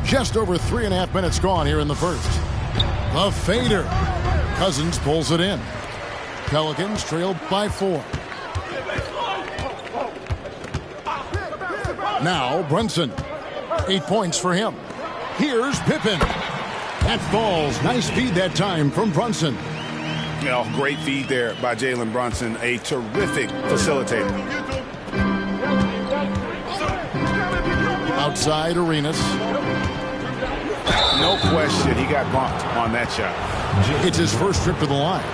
Just over 3.5 minutes gone here in the first. The fader. Cousins pulls it in. Pelicans trailed by 4. Now Brunson. 8 points for him. Here's Pippen. That falls. Nice feed that time from Brunson. You know, great feed there by Jalen Brunson. A terrific facilitator. Outside Arenas. No question, he got bumped on that shot. It's his first trip to the line.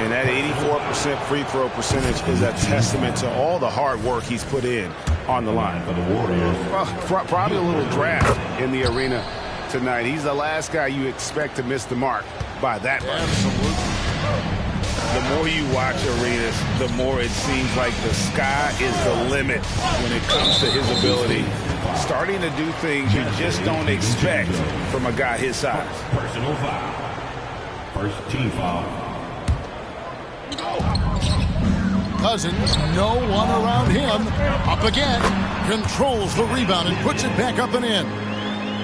And that 84% free throw percentage is a testament to all the hard work he's put in on the line. Well, probably a little draft in the arena tonight. He's the last guy you expect to miss the mark by that much. Absolutely. The more you watch Arenas, the more it seems like the sky is the limit when it comes to his ability. Starting to do things you just don't expect from a guy his size. Personal foul. First team foul. Cousins, no one around him. Up again. Controls the rebound and puts it back up and in.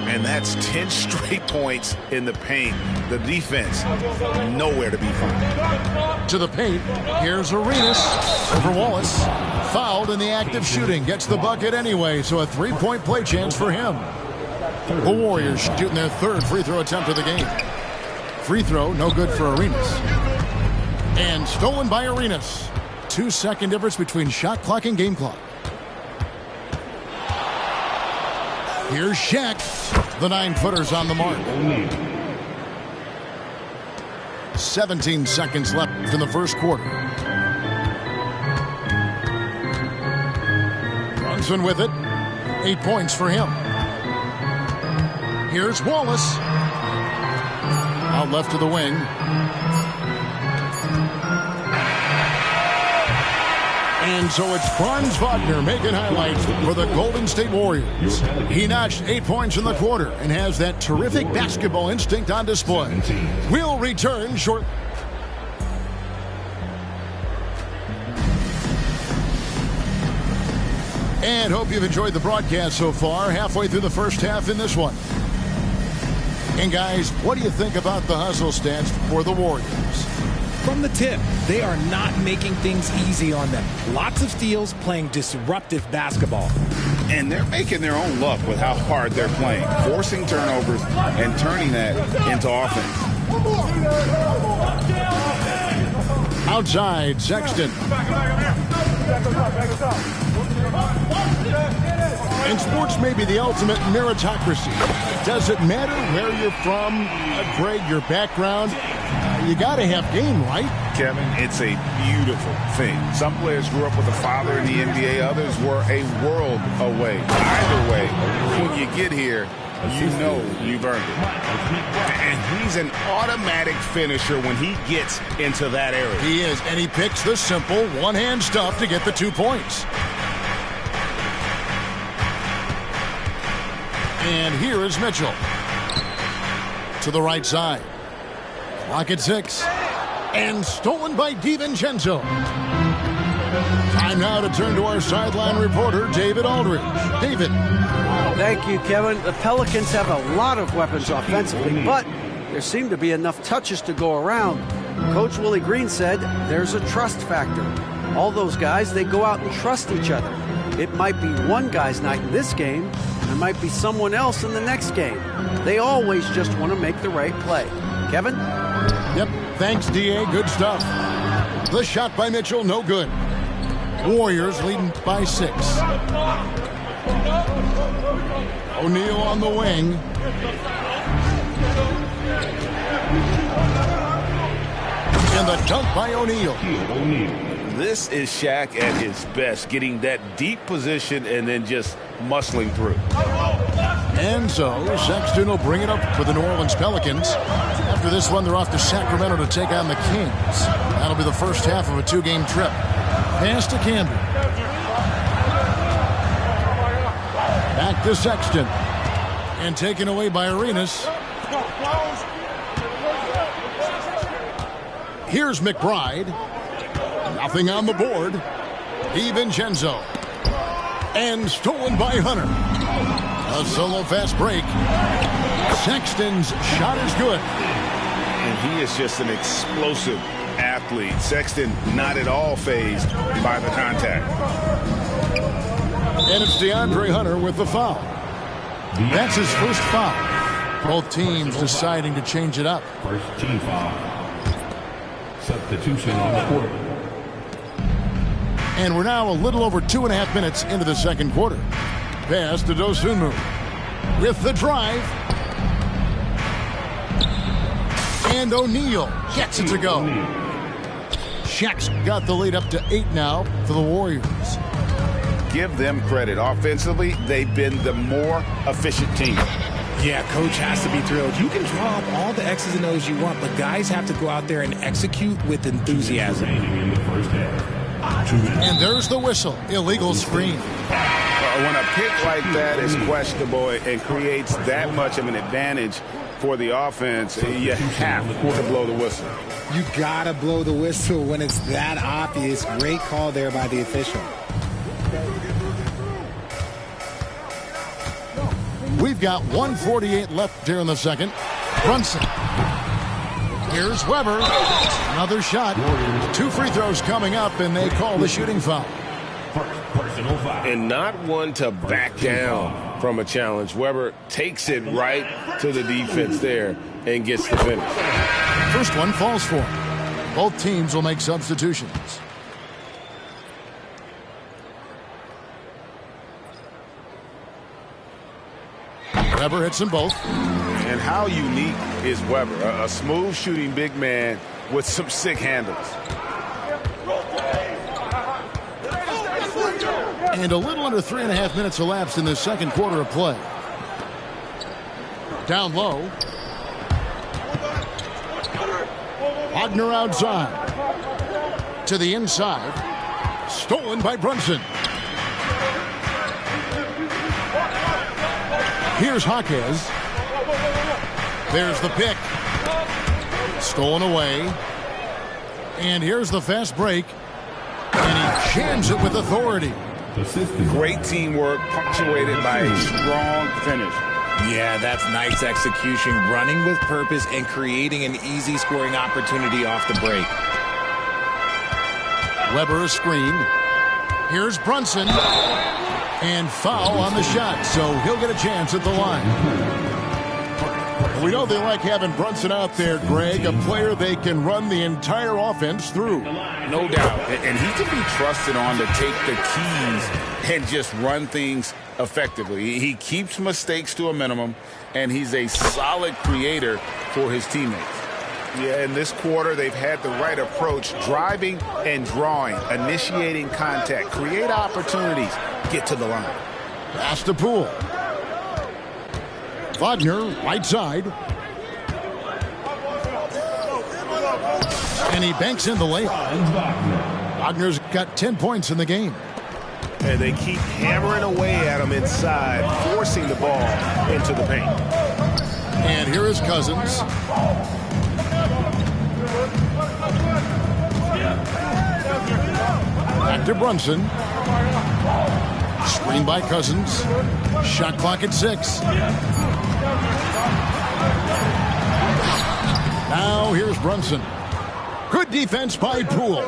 And that's 10 straight points in the paint. The defense, nowhere to be found. To the paint. Here's Arenas over Wallace. Fouled in the act of shooting. Gets the bucket anyway, so a 3-point play chance for him. The Warriors shooting their 3rd free throw attempt of the game. Free throw, no good for Arenas. And stolen by Arenas. 2-second difference between shot clock and game clock. Here's Shaq. The 9-footer's on the mark. 17 seconds left in the first quarter. Brunson with it. 8 points for him. Here's Wallace. Out left to the wing. And so it's Franz Wagner making highlights for the Golden State Warriors. He notched 8 points in the quarter and has that terrific basketball instinct on display. We'll return shortly. And hope you've enjoyed the broadcast so far. Halfway through the first half in this one. And guys, what do you think about the hustle stats for the Warriors? From the tip, they are not making things easy on them. Lots of steals, playing disruptive basketball. And they're making their own luck with how hard they're playing, forcing turnovers and turning that into offense. Outside, Sexton. And sports may be the ultimate meritocracy. Does it matter where you're from, Greg, your background? You got to have game, right? Kevin, it's a beautiful thing. Some players grew up with a father in the NBA. Others were a world away. Either way, when you get here, you know you've earned it. And he's an automatic finisher when he gets into that area. He is, and he picks the simple one-hand stuff to get the 2 points. And here is Mitchell. To the right side. Clock at 6. And stolen by DiVincenzo. Time now to turn to our sideline reporter, David Aldridge. David. Thank you, Kevin. The Pelicans have a lot of weapons offensively, but there seem to be enough touches to go around. Coach Willie Green said there's a trust factor. All those guys, they go out and trust each other. It might be one guy's night in this game, and it might be someone else in the next game. They always just want to make the right play. Kevin? Yep, thanks, D.A. Good stuff. The shot by Mitchell, no good. Warriors leading by 6. O'Neal on the wing. And the dunk by O'Neal. This is Shaq at his best, getting that deep position and then just muscling through. And so Sexton will bring it up for the New Orleans Pelicans. After this one, they're off to Sacramento to take on the Kings. That'll be the first half of a 2-game trip. Pass to Camden. Back to Sexton. And taken away by Arenas. Here's McBride. Nothing on the board. DiVincenzo. And stolen by Hunter. A solo fast break. Sexton's shot is good. And he is just an explosive athlete. Sexton not at all fazed by the contact. And it's DeAndre Hunter with the foul. That's his first foul. Both teams deciding to change it up. First team foul. Substitution on the court. And we're now a little over 2.5 minutes into the second quarter. Pass to Dosunmu with the drive. And O'Neal gets it to go. Shaq's got the lead up to 8 now for the Warriors. Give them credit. Offensively, they've been the more efficient team. Yeah, coach has to be thrilled. You can draw up all the X's and O's you want, but guys have to go out there and execute with enthusiasm. In the first half. 2 minutes. And there's the whistle. Illegal screen. When a pick like that is questionable and creates that much of an advantage for the offense, you have to blow the whistle. You gotta blow the whistle when it's that obvious. Great call there by the official. We've got 1:48 left here in the second. Brunson. Here's Weber. Another shot. 2 free throws coming up, and they call the shooting foul. Personal foul. And not one to back down from a challenge. Weber takes it right to the defense there and gets the finish. First one falls for him. Both teams will make substitutions. Weber hits them both. And how unique is Weber? A smooth shooting big man with some sick handles. And a little under 3.5 minutes elapsed in the second quarter of play. Down low. Wagner outside. To the inside. Stolen by Brunson. Here's Jaquez. There's the pick. Stolen away. And here's the fast break. And he jams it with authority. Great teamwork punctuated by a strong finish. Yeah, that's nice execution, running with purpose and creating an easy scoring opportunity off the break. Weber a screen. Here's Brunson. And foul on the shot, so he'll get a chance at the line. We know they like having Brunson out there, Greg, a player they can run the entire offense through. No doubt. And he can be trusted on to take the keys and just run things effectively. He keeps mistakes to a minimum, and he's a solid creator for his teammates. Yeah, in this quarter, they've had the right approach, driving and drawing, initiating contact, create opportunities, get to the line. Pass to Poole. Wagner, right side. And he banks in the layup. Wagner's got 10 points in the game. And they keep hammering away at him inside, forcing the ball into the paint. And here is Cousins. Back to Brunson. Screen by Cousins. Shot clock at 6. Now here's Brunson. Good defense by Poole.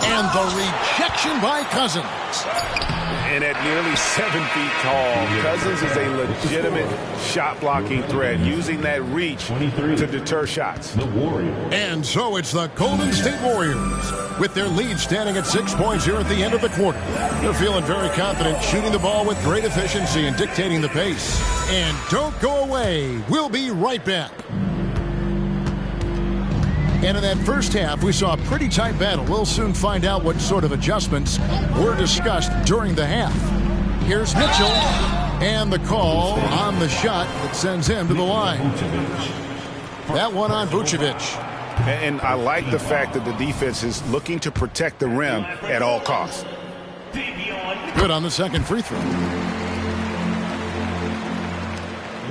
And the rejection by Cousins. And at nearly 7 feet tall, Cousins is a legitimate shot-blocking threat, using that reach to deter shots. And so it's the Golden State Warriors, with their lead standing at 6 points here at the end of the quarter. They're feeling very confident, shooting the ball with great efficiency and dictating the pace. And don't go away. We'll be right back. And in that first half, we saw a pretty tight battle. We'll soon find out what sort of adjustments were discussed during the half. Here's Mitchell, and the call on the shot that sends him to the line. That one on Vucevic. And I like the fact that the defense is looking to protect the rim at all costs. Good on the second free throw.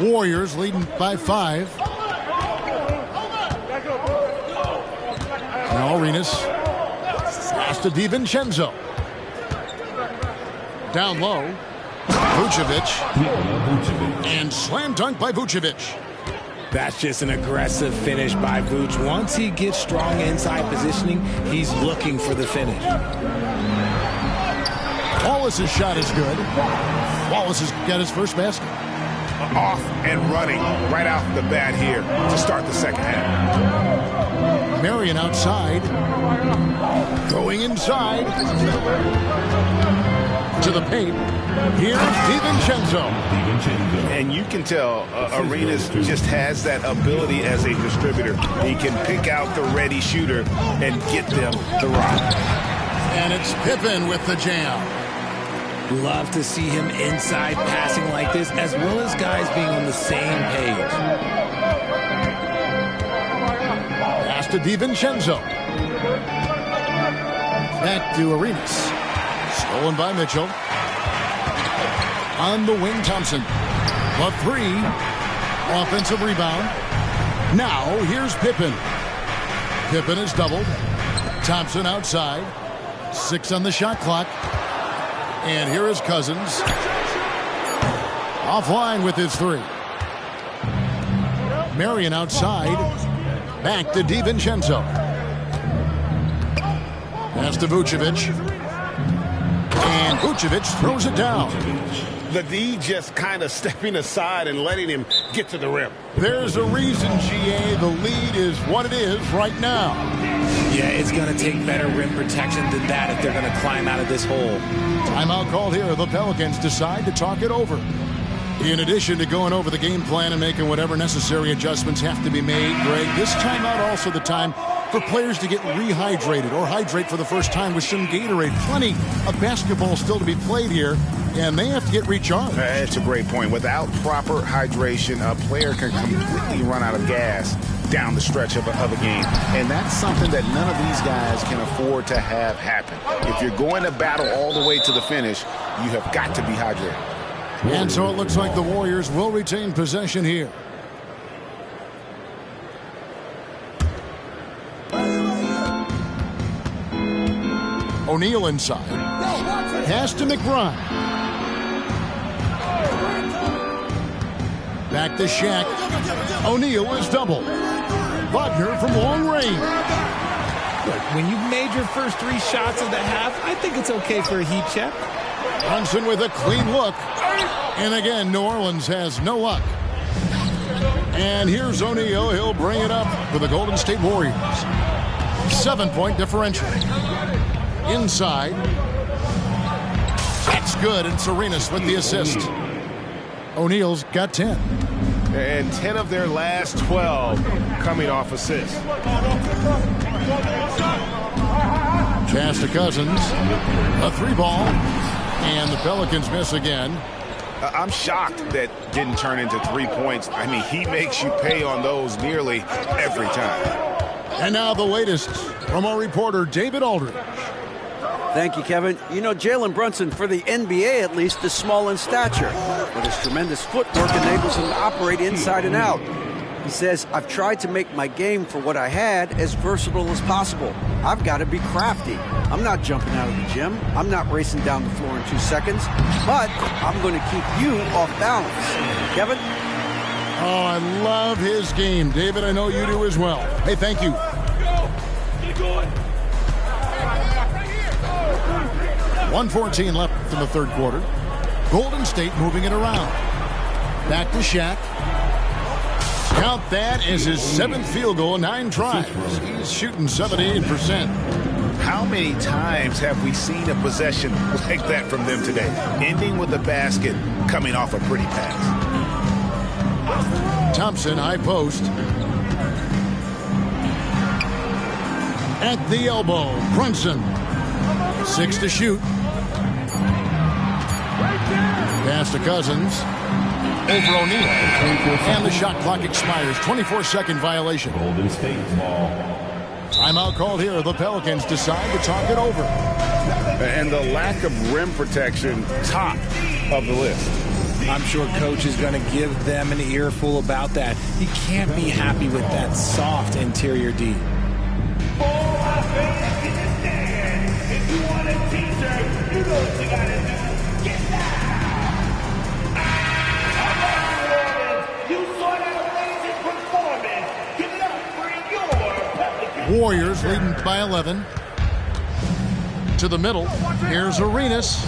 Warriors leading by 5. Now Arenas. Pass to DiVincenzo. Down low. Vucevic. And slam dunk by Vucevic. That's just an aggressive finish by Vooch. Once he gets strong inside positioning, he's looking for the finish. Wallace's shot is good. Wallace has got his first basket. Off and running right off the bat here to start the second half. Marion outside. Going inside. To the paint. Here's DiVincenzo. And you can tell Arenas just has that ability as a distributor. He can pick out the ready shooter and get them the rock. And it's Pippen with the jam. Love to see him inside passing like this, as well as guys being on the same page. Pass to DiVincenzo. Back to Arenas. Stolen by Mitchell. On the wing, Thompson. A three. Offensive rebound. Now, here's Pippen. Pippen is doubled. Thompson outside. 6 on the shot clock. And here is Cousins. Offline with his three. Marion outside. Back to DiVincenzo. Pass to Vucevic. And Vucevic throws it down. The D just kind of stepping aside and letting him get to the rim. There's a reason, GA, the lead is what it is right now. Yeah, it's going to take better rim protection than that if they're going to climb out of this hole. Timeout called here. The Pelicans decide to talk it over. In addition to going over the game plan and making whatever necessary adjustments have to be made, Greg, this timeout also the time for players to get rehydrated or hydrate for the first time with some Gatorade. Plenty of basketball still to be played here, and they have to get recharged. That's a great point. Without proper hydration, a player can completely run out of gas down the stretch of a game. And that's something that none of these guys can afford to have happen. If you're going to battle all the way to the finish, you have got to be hydrated. And so it looks like the Warriors will retain possession here. O'Neal inside. Pass to McBride. Back to Shaq. O'Neal is double. Wagner from long range. Look, when you've made your first 3 shots of the half, I think it's okay for a heat check. Brunson with a clean look. And again, New Orleans has no luck. And here's O'Neal. He'll bring it up for the Golden State Warriors. 7-point differential. Inside. That's good. And Arenas with the assist. O'Neal's got 10. And 10 of their last 12 coming off assists. Pass to Cousins. A 3-ball. And the Pelicans miss again. I'm shocked that didn't turn into 3 points. I mean, he makes you pay on those nearly every time. And now the latest from our reporter, David Aldridge. Thank you, Kevin. You know, Jalen Brunson, for the NBA at least, is small in stature, but his tremendous footwork enables him to operate inside and out. He says, I've tried to make my game for what I had as versatile as possible. I've got to be crafty. I'm not jumping out of the gym. I'm not racing down the floor in 2 seconds, but I'm going to keep you off balance. Kevin? Oh, I love his game. David, I know you do as well. Hey, thank you. 1:14 left in the third quarter. Golden State moving it around. Back to Shaq. Count that as his 7th field goal in 9 tries. He's shooting 78%. How many times have we seen a possession like that from them today? Ending with a basket, coming off a pretty pass. Thompson, high post. At the elbow, Brunson. 6 to shoot. Pass to Cousins. Over O'Neal. And the shot clock expires. 24-second violation. Golden State ball. Timeout called here. The Pelicans decide to talk it over. And the lack of rim protection, top of the list. I'm sure Coach is going to give them an earful about that. He can't be happy with that soft interior D. Warriors leading by 11. To the middle. Here's Arenas.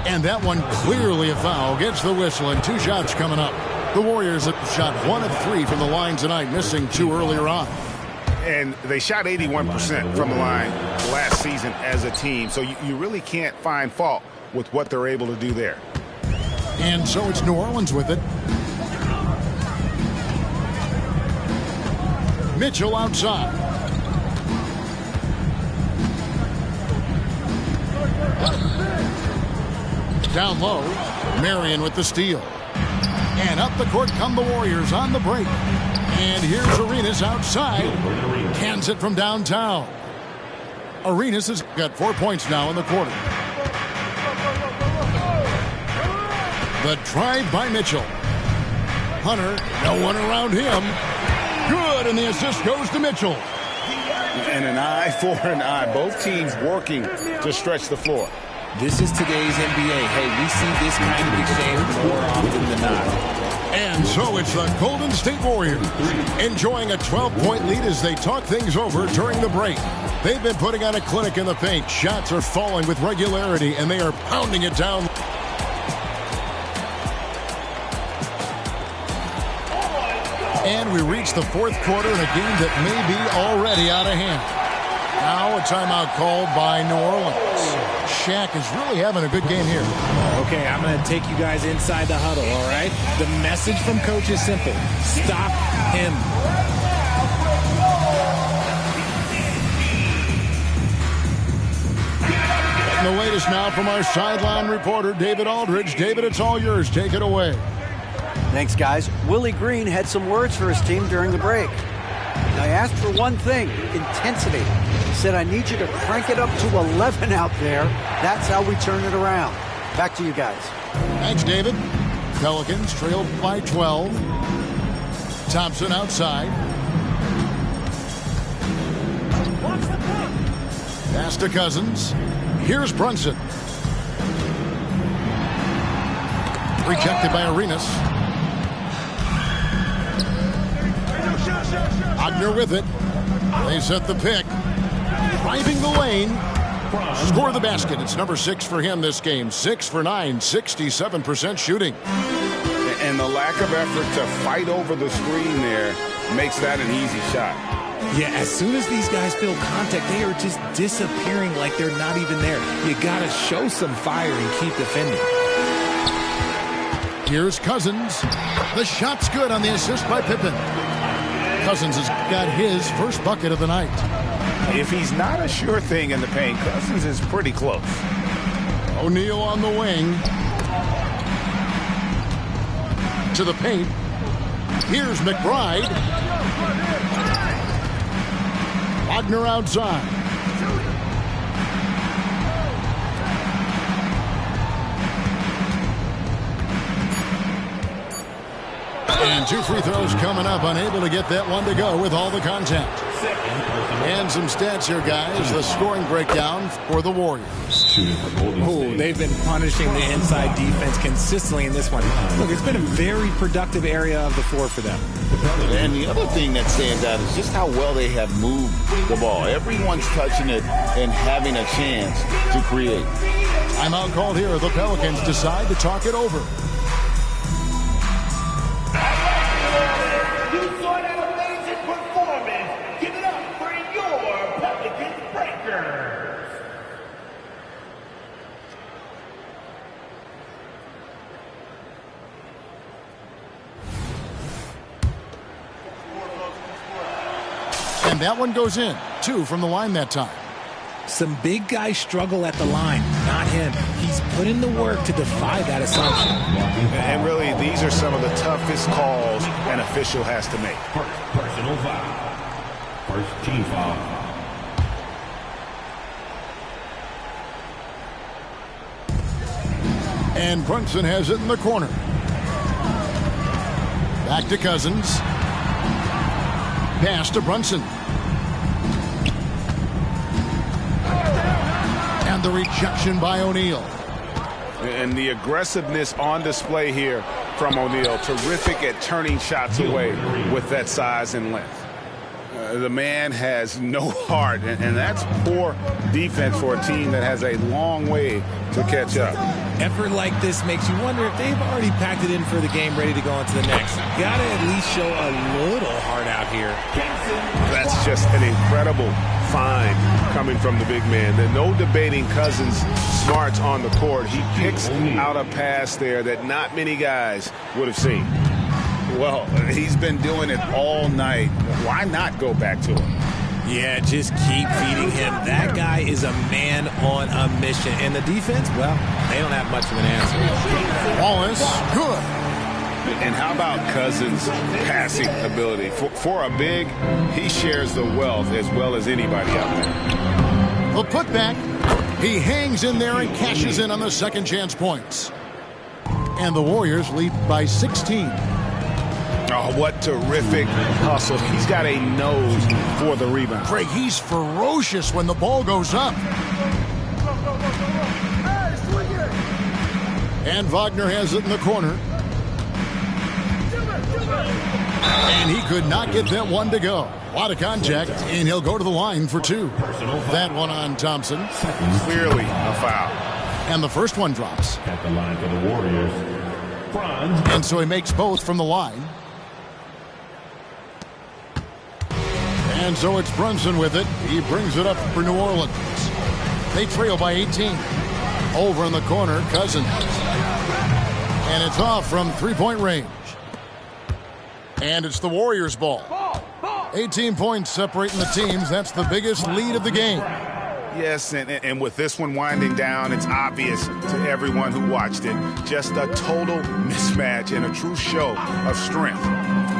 And that one clearly a foul. Gets the whistle, and 2 shots coming up. The Warriors have shot 1 of 3 from the line tonight, missing 2 earlier on. And they shot 81% from the line last season as a team. So you really can't find fault with what they're able to do there. And so it's New Orleans with it. Mitchell outside. Down low, Marion with the steal. And up the court come the Warriors on the break. And here's Arenas outside. Cans it from downtown. Arenas has got 4 points now in the quarter. The drive by Mitchell. Hunter, no one around him. Good, and the assist goes to Mitchell. And an eye for an eye. Both teams working to stretch the floor. This is today's NBA. Hey, we see this kind of exchange more often than not. And so it's the Golden State Warriors enjoying a 12-point lead as they talk things over during the break. They've been putting on a clinic in the paint. Shots are falling with regularity, and they are pounding it down. And we reach the 4th quarter in a game that may be already out of hand. Now a timeout called by New Orleans. Shaq is really having a good game here. Okay, I'm going to take you guys inside the huddle, all right? The message from Coach is simple. Stop him. Getting the latest now from our sideline reporter, David Aldridge. David, it's all yours. Take it away. Thanks, guys. Willie Green had some words for his team during the break. I asked for one thing, intensity. He said, I need you to crank it up to 11 out there. That's how we turn it around. Back to you guys. Thanks, David. Pelicans trailed by 12. Thompson outside. Pass to Cousins. Here's Brunson. Rejected by Arenas. Wagner with it. They set the pick. Driving the lane. Score the basket. It's number 6 for him this game. 6 for 9, 67% shooting. And the lack of effort to fight over the screen there makes that an easy shot. Yeah, as soon as these guys feel contact, they are just disappearing like they're not even there. You got to show some fire and keep defending. Here's Cousins. The shot's good on the assist by Pippen. Cousins has got his first bucket of the night. If he's not a sure thing in the paint, Cousins is pretty close. O'Neal on the wing. To the paint. Here's McBride. Wagner outside. And 2 free throws coming up. Unable to get that one to go with all the contact. And some stats here, guys. The scoring breakdown for the Warriors. Oh, they've been punishing the inside defense consistently in this one. Look, it's been a very productive area of the floor for them. And the other thing that stands out is just how well they have moved the ball. Everyone's touching it and having a chance to create. Timeout called here. The Pelicans decide to talk it over. And that one goes in. 2 from the line that time. Some big guys struggle at the line, not him. He's put in the work to defy that assumption. And really, these are some of the toughest calls an official has to make. Personal foul. First team foul. And Brunson has it in the corner. Back to Cousins. Pass to Brunson. And the rejection by O'Neal. And the aggressiveness on display here from O'Neal. Terrific at turning shots away with that size and length. The man has no heart, and that's poor defense for a team that has a long way to catch up. Effort like this makes you wonder if they've already packed it in for the game, ready to go on to the next. Got to at least show a little heart out here. That's just an incredible find coming from the big man. There's no debating Cousins' smarts on the court. He picks out a pass there that not many guys would have seen. Well, he's been doing it all night. Why not go back to him? Yeah, just keep feeding him. That guy is a man on a mission. And the defense, well, they don't have much of an answer. Wallace, good. And how about Cousins' passing ability? For a big, he shares the wealth as well as anybody out there. The putback. He hangs in there and cashes in on the second chance points. And the Warriors lead by 16. Oh, what terrific hustle. He's got a nose for the rebound. Craig, he's ferocious when the ball goes up. And Wagner has it in the corner. And he could not get that one to go. A lot of contact, and he'll go to the line for two. That one on Thompson. Clearly a foul. And the first one drops. At the line for the Warriors, Franz. And so he makes both from the line. And so it's Brunson with it. He brings it up for New Orleans. They trail by 18. Over in the corner, Cousins. And it's off from three-point range. And it's the Warriors' ball. 18 points separating the teams. That's the biggest lead of the game. Yes, and with this one winding down, it's obvious to everyone who watched it. Just a total mismatch and a true show of strength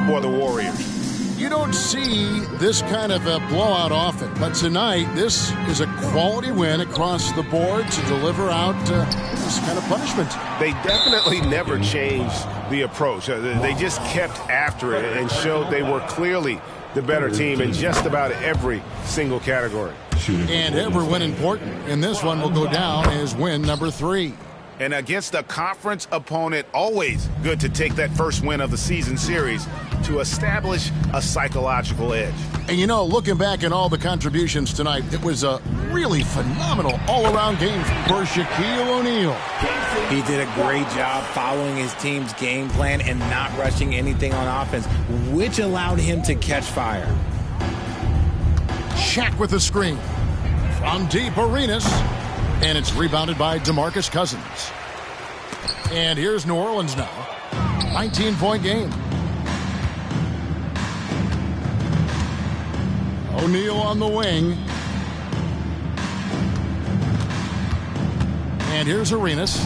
for the Warriors. You don't see this kind of a blowout often, but tonight this is a quality win across the board to deliver out this kind of punishment. They definitely never changed the approach. They just kept after it and showed they were clearly the better team in just about every single category. And every win important. And this one will go down as win number 3. And against a conference opponent, always good to take that first win of the season series to establish a psychological edge. And you know, looking back at all the contributions tonight, it was a really phenomenal all-around game for Shaquille O'Neal. He did a great job following his team's game plan and not rushing anything on offense, which allowed him to catch fire. Shaq with the screen. From deep, Arenas. And it's rebounded by DeMarcus Cousins. And here's New Orleans now. 19-point game. O'Neal on the wing. And here's Arenas.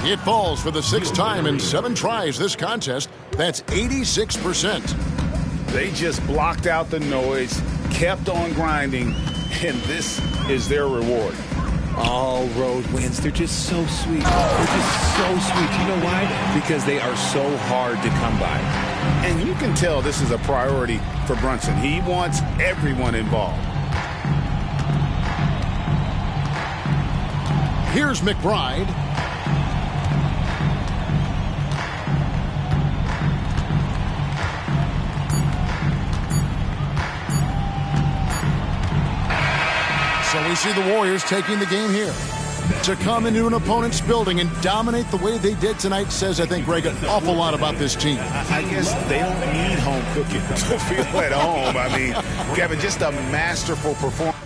It falls for the 6th time in 7 tries this contest. That's 86%. They just blocked out the noise, kept on grinding, and this is their reward. All road wins. They're just so sweet. They're just so sweet. You know why? Because they are so hard to come by. And you can tell this is a priority for Brunson. He wants everyone involved. Here's McBride. So we see the Warriors taking the game here. To come into an opponent's building and dominate the way they did tonight says, I think, Greg, an awful lot about this team. I guess they don't need home cooking to feel at home. I mean, Kevin, just a masterful performance.